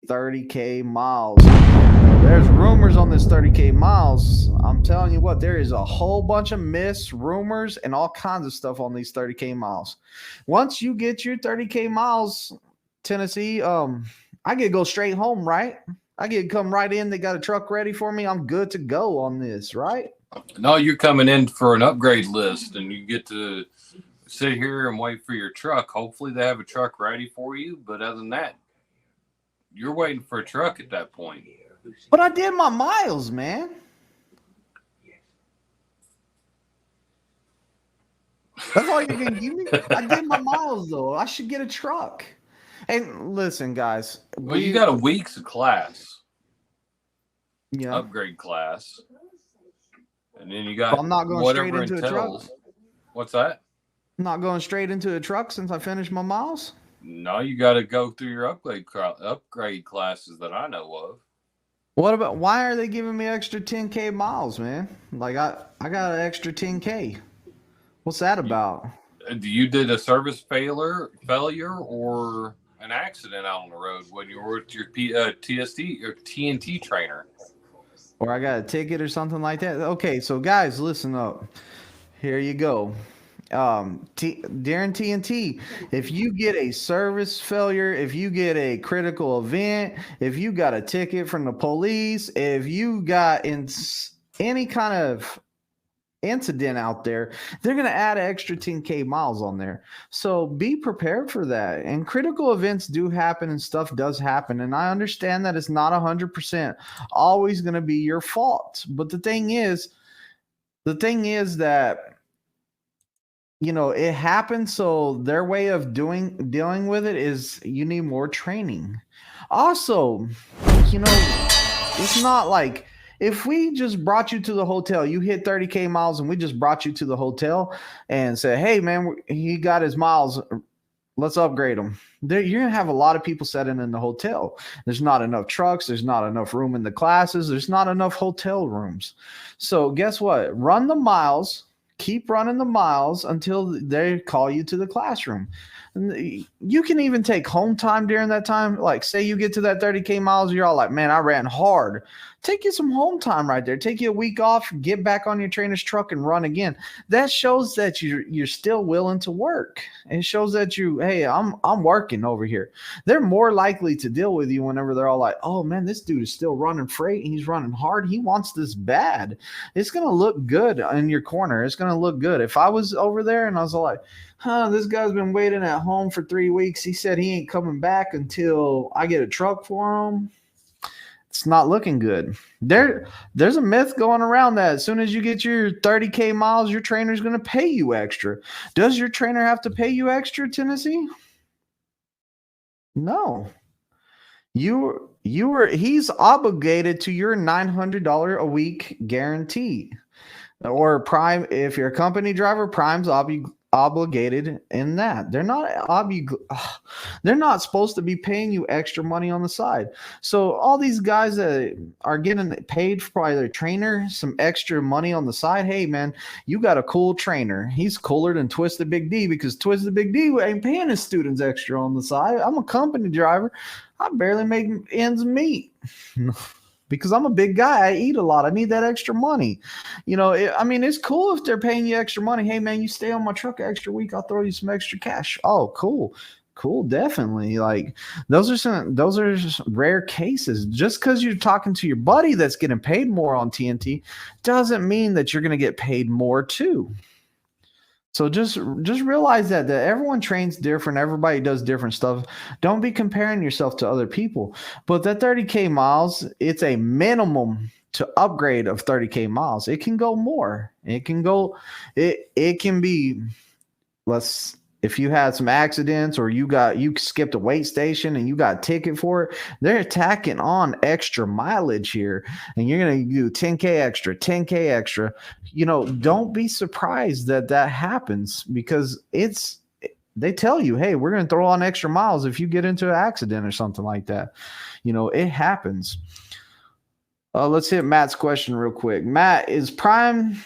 30K miles. There's rumors on this 30K miles. I'm telling you what, there is a whole bunch of myths, rumors, and all kinds of stuff on these 30K miles. Once you get your 30K miles, Tennessee, I get to go straight home, right? I get to come right in. They got a truck ready for me. I'm good to go on this, right? No, you're coming in for an upgrade list, and you get to sit here and wait for your truck. Hopefully, they have a truck ready for you. But other than that, you're waiting for a truck at that point. But I did my miles, man. That's all you're gonna give me? I did my miles though. I should get a truck. And listen, guys. Well, you got a week's of class. Yeah. Upgrade class. And then you got I'm not going straight into a truck. What's that? I'm not going straight into a truck since I finished my miles? No, you got to go through your upgrade classes that I know of. What about, why are they giving me extra 10K miles, man? Like I got an extra 10K. What's that about? You did a service failure or an accident out on the road when you were with your TSD or TNT trainer. Or I got a ticket or something like that. Okay, so guys, listen up. Here you go. During TNT, if you get a service failure, if you get a critical event, if you got a ticket from the police, if you got in any kind of incident out there, they're going to add an extra 10K miles on there. So be prepared for that. And critical events do happen and stuff does happen. And I understand that it's not 100% always going to be your fault. But the thing is that, you know, it happens. So their way of dealing with it is you need more training. Also, you know, it's not like, if we just brought you to the hotel, you hit 30K miles and we just brought you to the hotel and said, hey, man, he got his miles. Let's upgrade him. You're going to have a lot of people sitting in the hotel. There's not enough trucks. There's not enough room in the classes. There's not enough hotel rooms. So guess what? Run the miles. Keep running the miles until they call you to the classroom. And you can even take home time during that time. Like, say you get to that 30K miles, you're all like, man, I ran hard. Take you some home time right there. Take you a week off, get back on your trainer's truck and run again. That shows that you're still willing to work. It shows that hey, I'm working over here. They're more likely to deal with you whenever they're all like, oh man, this dude is still running freight and he's running hard. He wants this bad. It's going to look good in your corner. It's going to look good. If I was over there and I was like, this guy's been waiting at home for 3 weeks. He said he ain't coming back until I get a truck for him. It's not looking good. There's a myth going around that as soon as you get your 30K miles, your trainer's going to pay you extra. Does your trainer have to pay you extra, Tennessee? No. He's obligated to your $900 a week guarantee. Or Prime, if you're a company driver, Prime's obligated in that. They're not supposed to be paying you extra money on the side. So all these guys that are getting paid for their trainer some extra money on the side, hey man, you got a cool trainer. He's cooler than Twisted Big D, because Twisted Big D ain't paying his students extra on the side. I'm a company driver. I barely make ends meet. Because I'm a big guy, I eat a lot. I need that extra money. You know, it's cool if they're paying you extra money. Hey, man, you stay on my truck an extra week, I'll throw you some extra cash. Oh, cool. Cool, definitely. Like, those are just rare cases. Just because you're talking to your buddy that's getting paid more on TNT doesn't mean that you're going to get paid more too. So just realize that everyone trains different. Everybody does different stuff. Don't be comparing yourself to other people. But that 30K miles, it's a minimum to upgrade of 30K miles. It can go more. It can be, if you had some accidents or you skipped a weight station and you got a ticket for it, they're tacking on extra mileage here, and you're going to do 10K extra. You know, don't be surprised that happens, because they tell you, hey, we're going to throw on extra miles if you get into an accident or something like that. You know, it happens. Let's hit Matt's question real quick. Matt, is Prime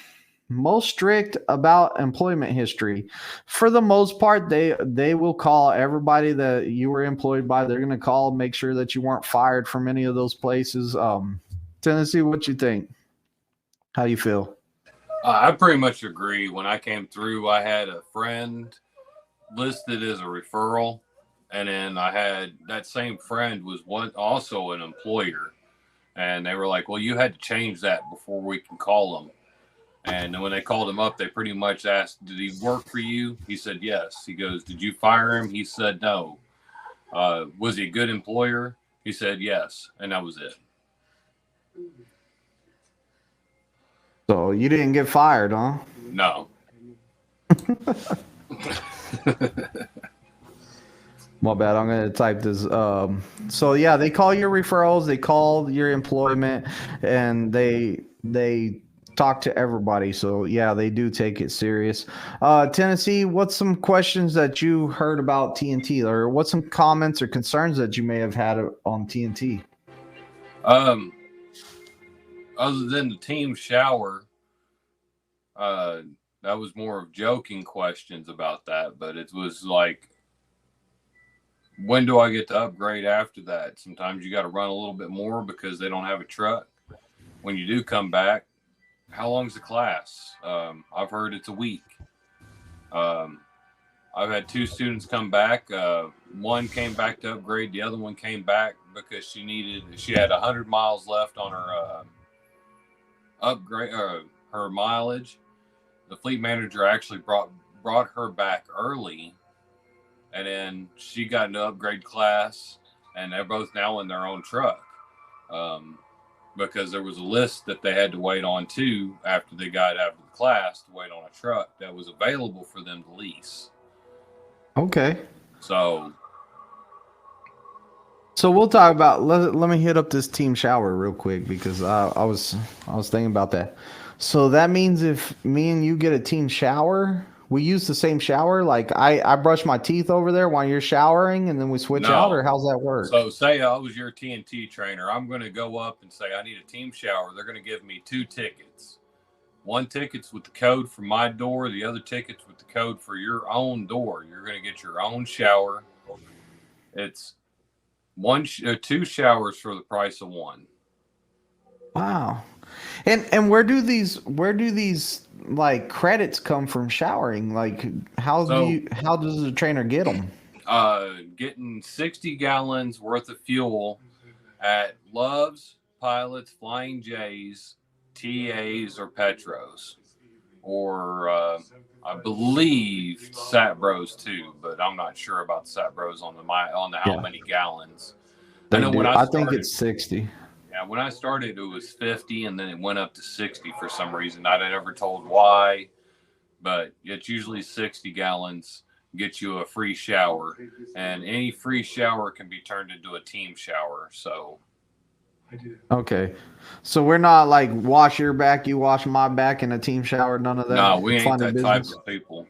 most strict about employment history. For the most part, they will call everybody that you were employed by. They're going to call, make sure that you weren't fired from any of those places. Tennessee, what you think? How you feel? I pretty much agree. When I came through, I had a friend listed as a referral, and then I had that same friend was also an employer, and they were like, "Well, you had to change that before we can call him." And then when they called him up, they pretty much asked, "Did he work for you?" He said, "Yes." He goes, "Did you fire him?" He said, "No." Was he a good employer? He said, "Yes," and that was it. So you didn't get fired, huh? No. My bad. I'm going to type this. So yeah, they call your referrals, they call your employment, and they talk to everybody. So yeah, they do take it serious. Tennessee, what's some questions that you heard about TNT, or what's some comments or concerns that you may have had on TNT? Other than the team shower, that was more of joking questions about that, but it was like, when do I get to upgrade after that? Sometimes you got to run a little bit more because they don't have a truck. When you do come back, how long's the class? I've heard it's a week. I've had 2 students come back. One came back to upgrade. The other one came back because she had 100 miles left on her upgrade, her mileage. The fleet manager actually brought her back early, and then she got into upgrade class, and they're both now in their own truck, because there was a list that they had to wait on too after they got out of the class to wait on a truck that was available for them to lease. Okay. So we'll talk about, let me hit up this team shower real quick, because I was thinking about that. So that means if me and you get a team shower, we use the same shower. Like I brush my teeth over there while you're showering, and then we switch out, or how's that work? So say I was your TNT trainer. I'm going to go up and say I need a team shower. They're going to give me 2 tickets. One ticket's with the code for my door. The other ticket's with the code for your own door. You're going to get your own shower. It's 2 showers for the price of 1. Wow. And where do these like credits come from showering? Like how does the trainer get them? Getting 60 gallons worth of fuel at Love's, Pilots, Flying J's, TAs, or Petros, or I believe Sat Bros too, but I'm not sure about the Sat Bros on the how many gallons. I think it's 60. Yeah, when I started, it was 50, and then it went up to 60 for some reason. I never told why, but it's usually 60 gallons, get you a free shower, and any free shower can be turned into a team shower. So, okay, so we're not like wash your back, you wash my back in a team shower. None of that. No, we ain't that type of people.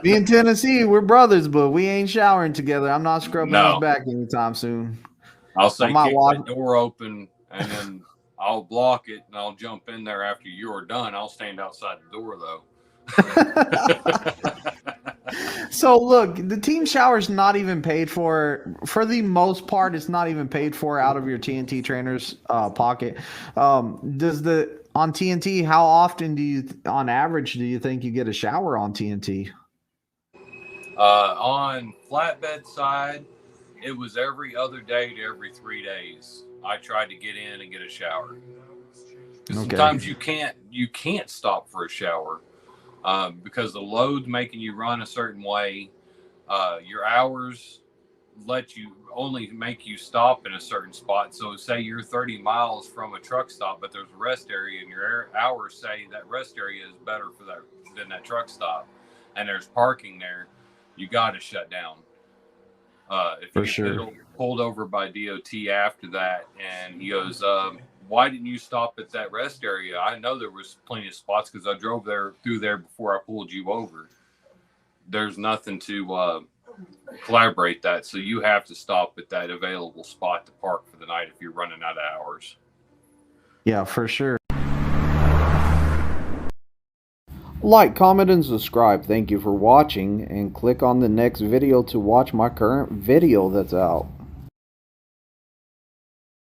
Me and Tennessee, we're brothers, but we ain't showering together. I'm not scrubbing his back anytime soon. I'll say, keep the door open, and then I'll block it, and I'll jump in there after you're done. I'll stand outside the door, though. So, look, the team shower's not even paid for the most part. It's not even paid for out of your TNT trainer's pocket. On TNT, how often on average, do you think you get a shower on TNT? On flatbed side, it was every other day to every 3 days. I tried to get in and get a shower. Sometimes you can't stop for a shower because the load's making you run a certain way. Your hours only make you stop in a certain spot. So say you're 30 miles from a truck stop, but there's a rest area, and your hours say that rest area is better than that truck stop, and there's parking there. You got to shut down. If you get pulled over by DOT after that, and he goes, why didn't you stop at that rest area? I know there was plenty of spots because I drove through there before I pulled you over. There's nothing to collaborate that, so you have to stop at that available spot to park for the night if you're running out of hours. Yeah, for sure. Like, comment, and subscribe. Thank you for watching, and click on the next video to watch my current video that's out.